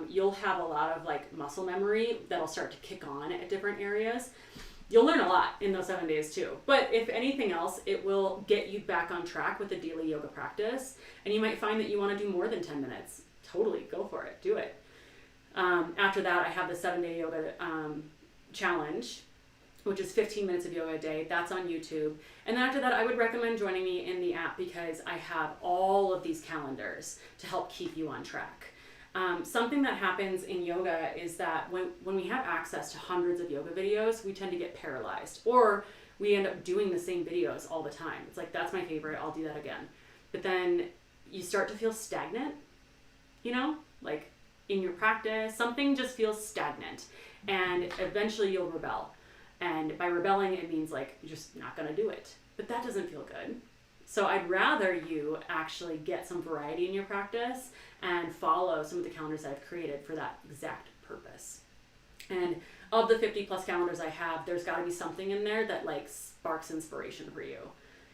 you'll have a lot of like muscle memory that'll start to kick on at different areas. You'll learn a lot in those 7 days too. But if anything else, it will get you back on track with the daily yoga practice. And you might find that you want to do more than 10 minutes. Totally, go for it, do it. After that, I have the 7-day yoga challenge. which is 15 minutes of yoga a day. That's on YouTube. And then after that, I would recommend joining me in the app because I have all of these calendars to help keep you on track. Something that happens in yoga is that when we have access to hundreds of yoga videos, we tend to get paralyzed, or we end up doing the same videos all the time. It's like, that's my favorite, I'll do that again. But then you start to feel stagnant, you know, like in your practice, something just feels stagnant, and eventually you'll rebel. And by rebelling, it means like you're just not gonna do it. But that doesn't feel good. So I'd rather you actually get some variety in your practice and follow some of the calendars I've created for that exact purpose. And of the 50 plus calendars I have, there's gotta be something in there that like sparks inspiration for you.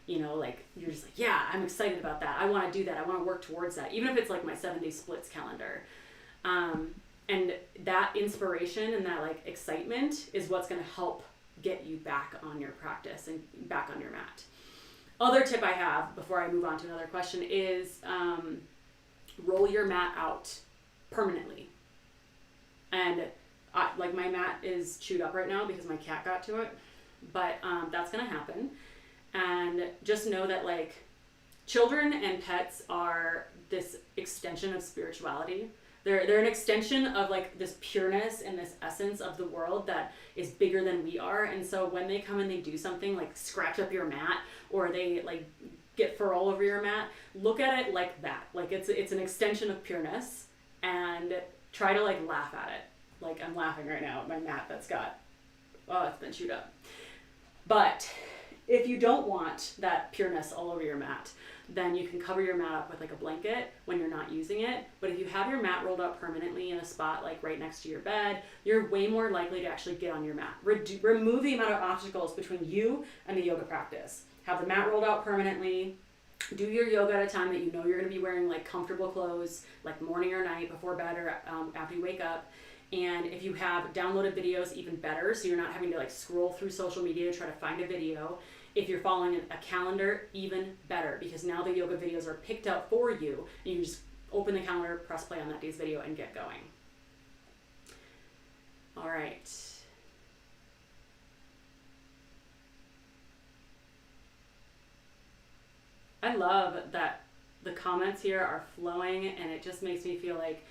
You know, like you're just like, yeah, I'm excited about that. I wanna do that. I wanna work towards that. Even if it's like my 7-day splits calendar. And that inspiration and that like excitement is what's gonna help get you back on your practice and back on your mat. Other tip I have before I move on to another question is roll your mat out permanently. And like my mat is chewed up right now because my cat got to it, but that's gonna happen. And just know that like children and pets are this extension of spirituality. They're an extension of like this pureness and this essence of the world that is bigger than we are. And so when they come and they do something like scratch up your mat, or they like get fur all over your mat, look at it like that. Like it's an extension of pureness, and try to like laugh at it. Like I'm laughing right now at my mat that's got, it's been chewed up. But if you don't want that pureness all over your mat, then you can cover your mat up with like a blanket when you're not using it. But if you have your mat rolled up permanently in a spot like right next to your bed, you're way more likely to actually get on your mat. Remove the amount of obstacles between you and the yoga practice. Have the mat rolled out permanently. Do your yoga at a time that you know you're going to be wearing like comfortable clothes, like morning or night before bed or after you wake up. And if you have downloaded videos, even better, so you're not having to like scroll through social media to try to find a video. If you're following a calendar, even better, because now the yoga videos are picked out for you, and you just open the calendar, press play on that day's video, and get going. All right. I love that the comments here are flowing, and it just makes me feel like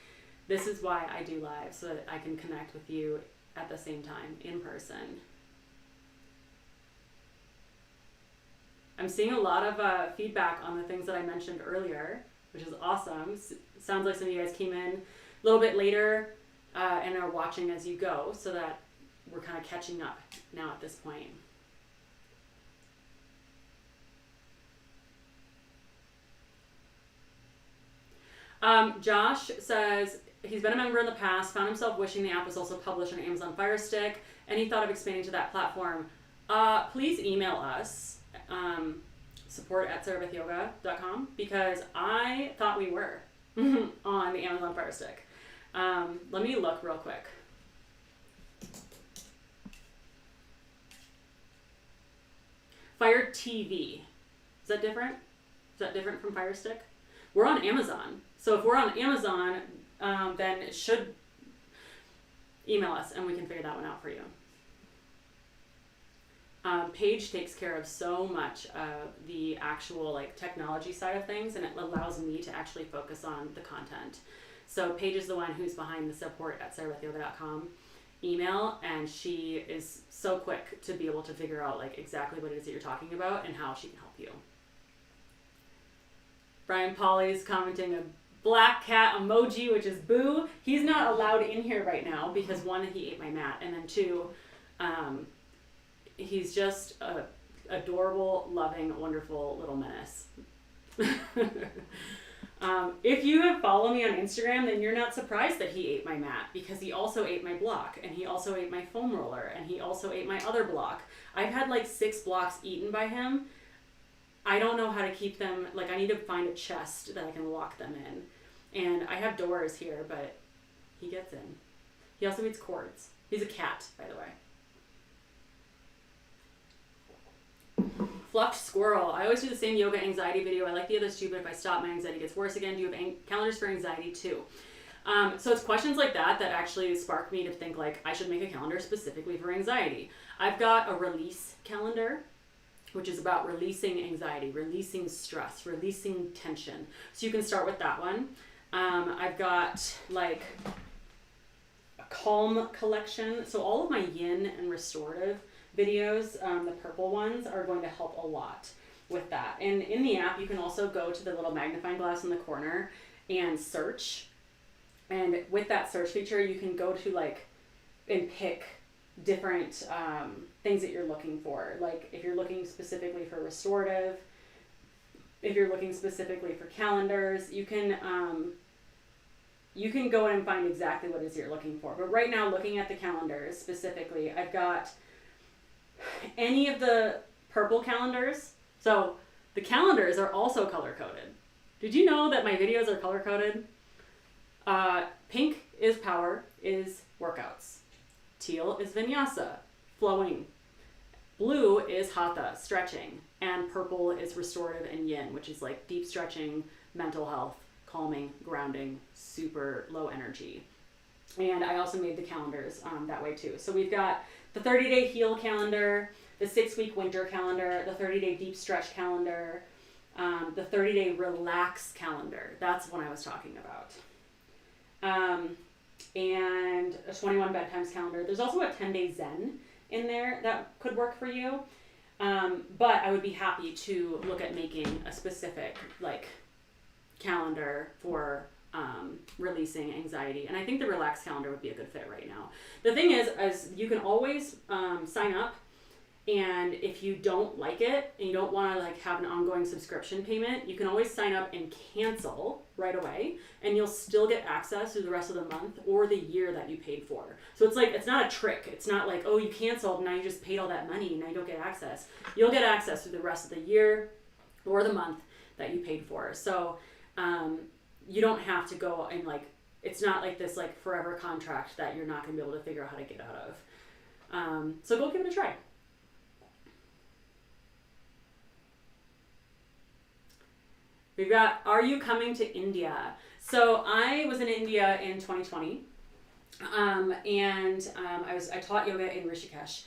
this is why I do live, so that I can connect with you at the same time in person. I'm seeing a lot of feedback on the things that I mentioned earlier, which is awesome. Sounds like some of you guys came in a little bit later and are watching as you go, so that we're kind of catching up now at this point. Josh says he's been a member in the past, found himself wishing the app was also published on Amazon Fire Stick, and he thought of expanding to that platform. Please email us. Support@SarahBethYoga.com, because I thought we were on the Amazon Fire Stick. Let me look real quick. Fire TV. Is that different? Is that different from Fire Stick? We're on Amazon. So if we're on Amazon, then it should email us and we can figure that one out for you. Paige takes care of so much of the actual like technology side of things, and it allows me to actually focus on the content. So Paige is the one who's behind the support@SarahBethYoga.com email, and she is so quick to be able to figure out like exactly what it is that you're talking about and how she can help you. Brian Polly's commenting a black cat emoji, which is boo. He's not allowed in here right now because one, he ate my mat, and then two, he's just a adorable, loving, wonderful little menace. If you have followed me on Instagram, then you're not surprised that he ate my mat, because he also ate my block, and he also ate my foam roller, and he also ate my other block. I've had like 6 blocks eaten by him. I don't know how to keep them, like I need to find a chest that I can lock them in. And I have doors here, but he gets in. He also eats cords. He's a cat, by the way. Fluffed squirrel. I always do the same yoga anxiety video. I like the others too, but if I stop, my anxiety gets worse again. Do you have calendars for anxiety too? So it's questions like that that actually spark me to think like I should make a calendar specifically for anxiety. I've got a release calendar, which is about releasing anxiety, releasing stress, releasing tension. So you can start with that one. I've got like a calm collection. So all of my yin and restorative videos, the purple ones, are going to help a lot with that. And in the app, you can also go to the little magnifying glass in the corner and search. And with that search feature, you can go to like and pick different things that you're looking for. Like if you're looking specifically for restorative, if you're looking specifically for calendars, you can go in and find exactly what it is you're looking for. But right now, looking at the calendars specifically, I've got any of the purple calendars. So the calendars are also color-coded. Did you know that my videos are color-coded? Pink is power, is workouts. Teal is vinyasa, flowing. Blue is hatha, stretching. And purple is restorative and yin, which is like deep stretching, mental health, calming, grounding, super low energy. And I also made the calendars that way too. So we've got the 30-day heal calendar, the 6-week winter calendar, the 30-day deep stretch calendar, the 30-day relax calendar. That's what I was talking about. And a 21 bedtimes calendar. There's also a 10-day Zen in there that could work for you. But I would be happy to look at making a specific like calendar for releasing anxiety. And I think the relax calendar would be a good fit right now. The thing is you can always sign up, and if you don't like it and you don't want to like have an ongoing subscription payment, you can always sign up and cancel right away, and you'll still get access through the rest of the month or the year that you paid for. So it's like, it's not a trick. It's not like, oh, you canceled, now you just paid all that money and now you don't get access. You'll get access through the rest of the year or the month that you paid for. So you don't have to go and like, it's not like this like forever contract that you're not going to be able to figure out how to get out of. So go give it a try. We've got, are you coming to India? So I was in India in 2020, and I taught yoga in Rishikesh.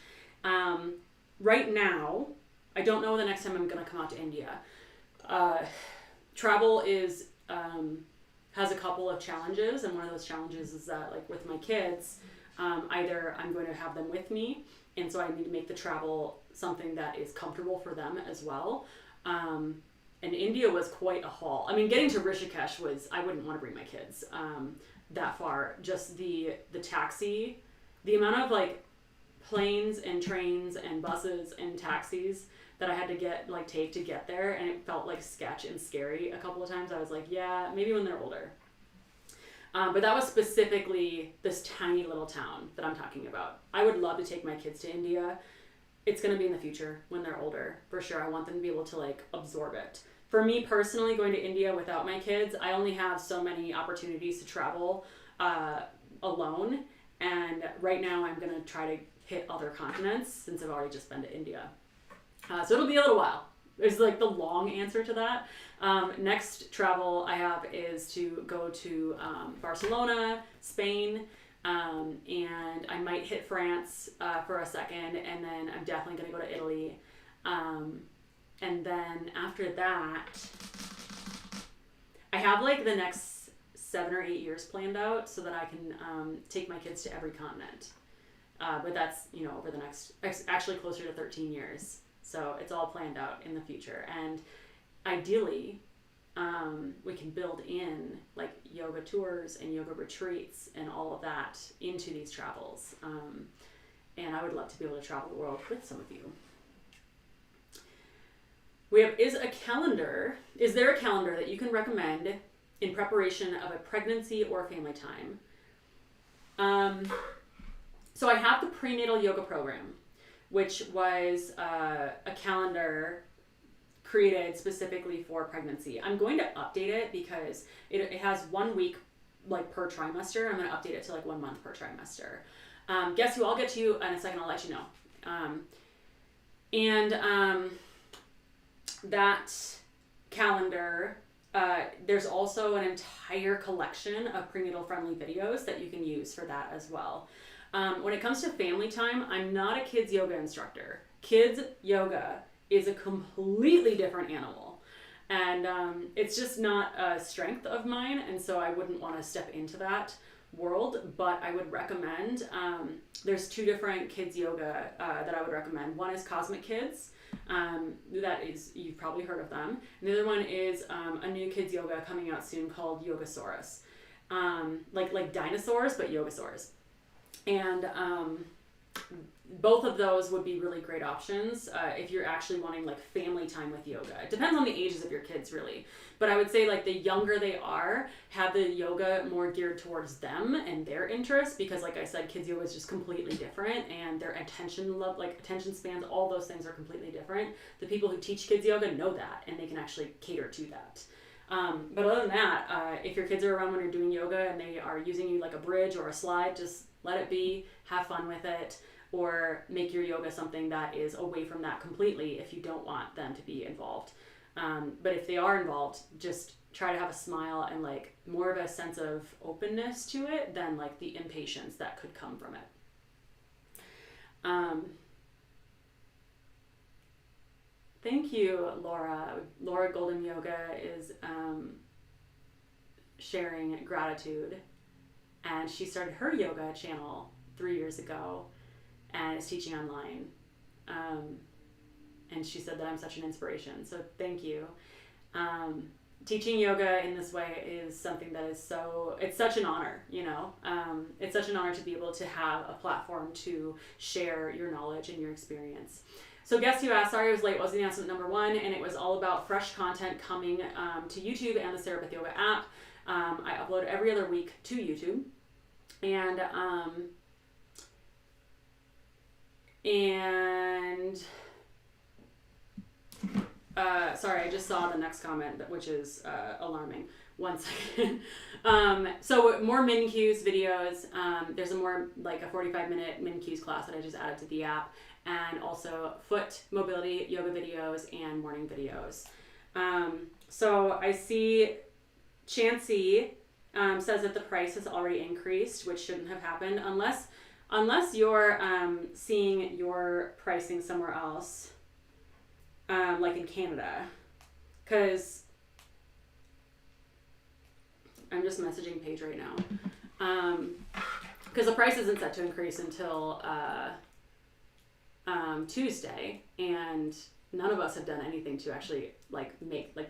Right now, I don't know the next time I'm going to come out to India. Travel is has a couple of challenges, and one of those challenges is that like with my kids, either I'm going to have them with me, and so I need to make the travel something that is comfortable for them as well. And India was quite a haul. I mean, getting to Rishikesh was, I wouldn't want to bring my kids that far. Just the taxi, the amount of like planes and trains and buses and taxis that I had to take to get there, and it felt like sketch and scary a couple of times. I was like, yeah, maybe when they're older. But that was specifically this tiny little town that I'm talking about. I would love to take my kids to India. It's going to be in the future when they're older, for sure. I want them to be able to like absorb it. For me personally, going to India without my kids, I only have so many opportunities to travel alone. And right now I'm going to try to hit other continents since I've already just been to India. So it'll be a little while. It's like the long answer to that. Next travel I have is to go to Barcelona, Spain, and I might hit France for a second, and then I'm definitely going to go to Italy. And then after that, I have like the next 7 or 8 years planned out so that I can take my kids to every continent. But that's, over the next, actually closer to 13 years. So it's all planned out in the future. And ideally, we can build in like yoga tours and yoga retreats and all of that into these travels. And I would love to be able to travel the world with some of you. We have, is there a calendar that you can recommend in preparation of a pregnancy or family time? So I have the prenatal yoga program, which was a calendar created specifically for pregnancy. I'm going to update it because it has 1 week like per trimester. I'm going to update it to like 1 month per trimester. Guess who? I'll get to you in a second. I'll let you know. That calendar there's also an entire collection of prenatal friendly videos that you can use for that as well. When it comes to family time, I'm not a kids yoga instructor. Kids yoga is a completely different animal. And it's just not a strength of mine, and so I wouldn't want to step into that world, but I would recommend, there's 2 different kids yoga that I would recommend. One is Cosmic Kids, that is, you've probably heard of them. And the other one is a new kids yoga coming out soon called Yogasaurus. Like dinosaurs, but Yogasaurs. And both of those would be really great options if you're actually wanting like family time with yoga. It depends on the ages of your kids, really. But I would say like the younger they are, have the yoga more geared towards them and their interests, because like I said, kids yoga is just completely different, and their attention spans, all those things are completely different. The people who teach kids yoga know that, and they can actually cater to that. But other than that, if your kids are around when you're doing yoga and they are using you like a bridge or a slide, just let it be, have fun with it, or make your yoga something that is away from that completely if you don't want them to be involved. But if they are involved, just try to have a smile and like more of a sense of openness to it than like the impatience that could come from it. Thank you, Laura. Laura Golden Yoga is sharing gratitude, and she started her yoga channel 3 years ago and is teaching online. And she said that I'm such an inspiration, so thank you. Teaching yoga in this way is something that is it's such an honor, you know. It's such an honor to be able to have a platform to share your knowledge and your experience. So guess who asked? Sorry I was late, was the announcement number 1, and it was all about fresh content coming to YouTube and the SarahBeth Yoga app. I upload every other week to YouTube. And sorry, I just saw the next comment, which is alarming. 1 second. So more min-cues videos. There's a more like a 45-minute min-cues class that I just added to the app, and also foot mobility yoga videos and morning videos. So I see Chansey says that the price has already increased, which shouldn't have happened unless you're seeing your pricing somewhere else, like in Canada, because I'm just messaging Paige right now, because the price isn't set to increase until Tuesday, and none of us have done anything to actually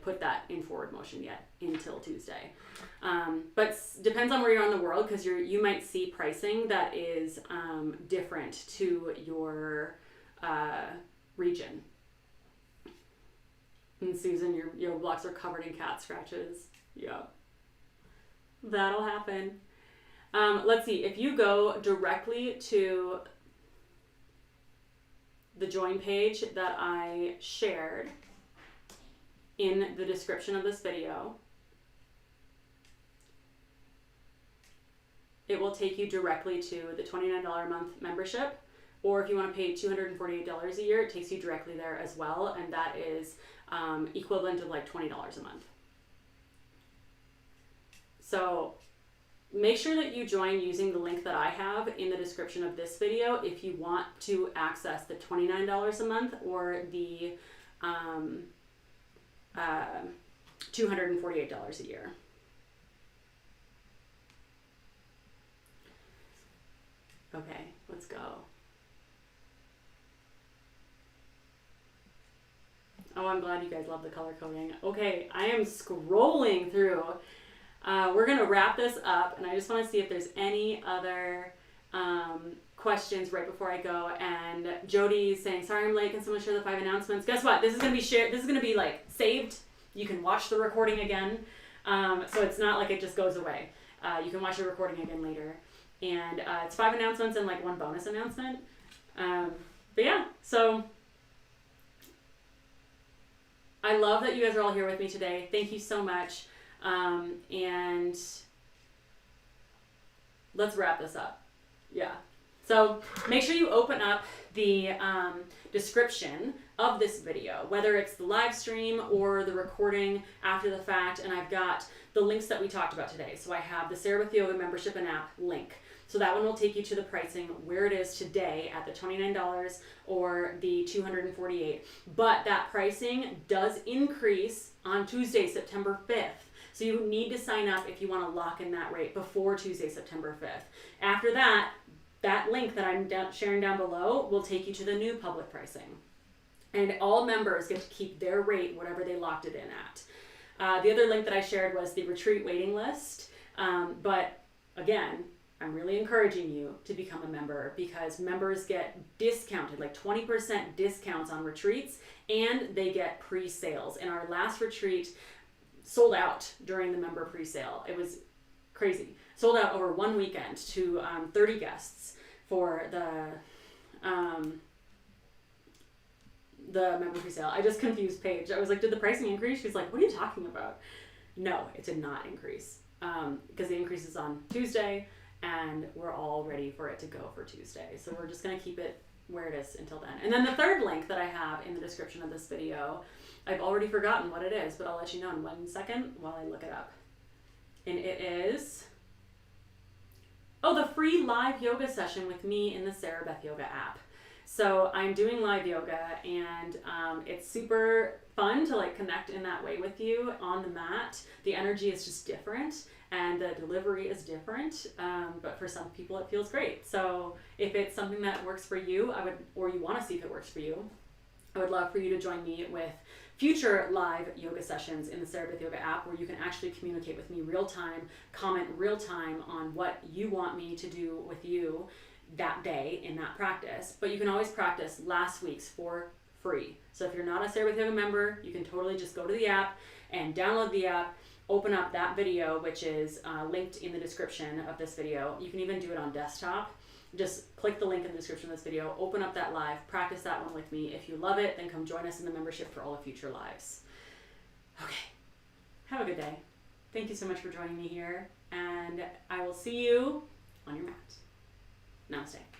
put that in forward motion yet until Tuesday. But depends on where you're on the world, because you might see pricing that is different to your region. And Susan, your yoga blocks are covered in cat scratches. Yep. That'll happen. Let's see, if you go directly to the join page that I shared in the description of this video, it will take you directly to the $29 a month membership, or if you want to pay $248 a year, it takes you directly there as well, and that is equivalent of like $20 a month. So make sure that you join using the link that I have in the description of this video if you want to access the $29 a month or the $248 a year. Okay, let's go. Oh, I'm glad you guys love the color coding. Okay, I am scrolling through. We're going to wrap this up, and I just want to see if there's any other questions right before I go. And Jody's saying, sorry I'm late, can someone share the 5 announcements? Guess what? This is going to be shared. This is going to be like saved. You can watch the recording again. So it's not like it just goes away. You can watch the recording again later. And it's 5 announcements and like 1 bonus announcement. But yeah, so I love that you guys are all here with me today. Thank you so much. And let's wrap this up. Yeah. So make sure you open up the description of this video, whether it's the live stream or the recording after the fact. And I've got the links that we talked about today. So I have the SarahBeth Yoga membership and app link. So that one will take you to the pricing where it is today at the $29 or the $248. But that pricing does increase on Tuesday, September 5th. So you need to sign up if you want to lock in that rate before Tuesday, September 5th. After that, that link that I'm sharing down below will take you to the new public pricing. And all members get to keep their rate, whatever they locked it in at. The other link that I shared was the retreat waiting list. But again, I'm really encouraging you to become a member because members get discounted, like 20% discounts on retreats, and they get pre-sales. And our last retreat sold out during the member pre-sale. It was crazy. Sold out over one weekend to 30 guests for the member pre-sale. I just confused Paige. I was like, did the pricing increase? She's like, what are you talking about? No, it did not increase because the increase is on Tuesday, and we're all ready for it to go for Tuesday. So we're just going to keep it where it is until then. And then the third link that I have in the description of this video, I've already forgotten what it is, but I'll let you know in 1 second while I look it up. And it is, the free live yoga session with me in the SarahBeth Yoga app. So I'm doing live yoga, and it's super fun to like connect in that way with you on the mat. The energy is just different, and the delivery is different, but for some people it feels great. So if it's something that works for you, or you want to see if it works for you, I would love for you to join me with future live yoga sessions in the SarahBeth Yoga app, where you can actually communicate with me real time, comment real time on what you want me to do with you that day in that practice. But you can always practice last week's for free. So if you're not a SarahBeth Yoga member, you can totally just go to the app and download the app, open up that video, which is linked in the description of this video. You can even do it on desktop. Just click the link in the description of this video, open up that live, practice that one with me. If you love it, then come join us in the membership for all the future lives. Okay, have a good day. Thank you so much for joining me here, and I will see you on your mat. Namaste.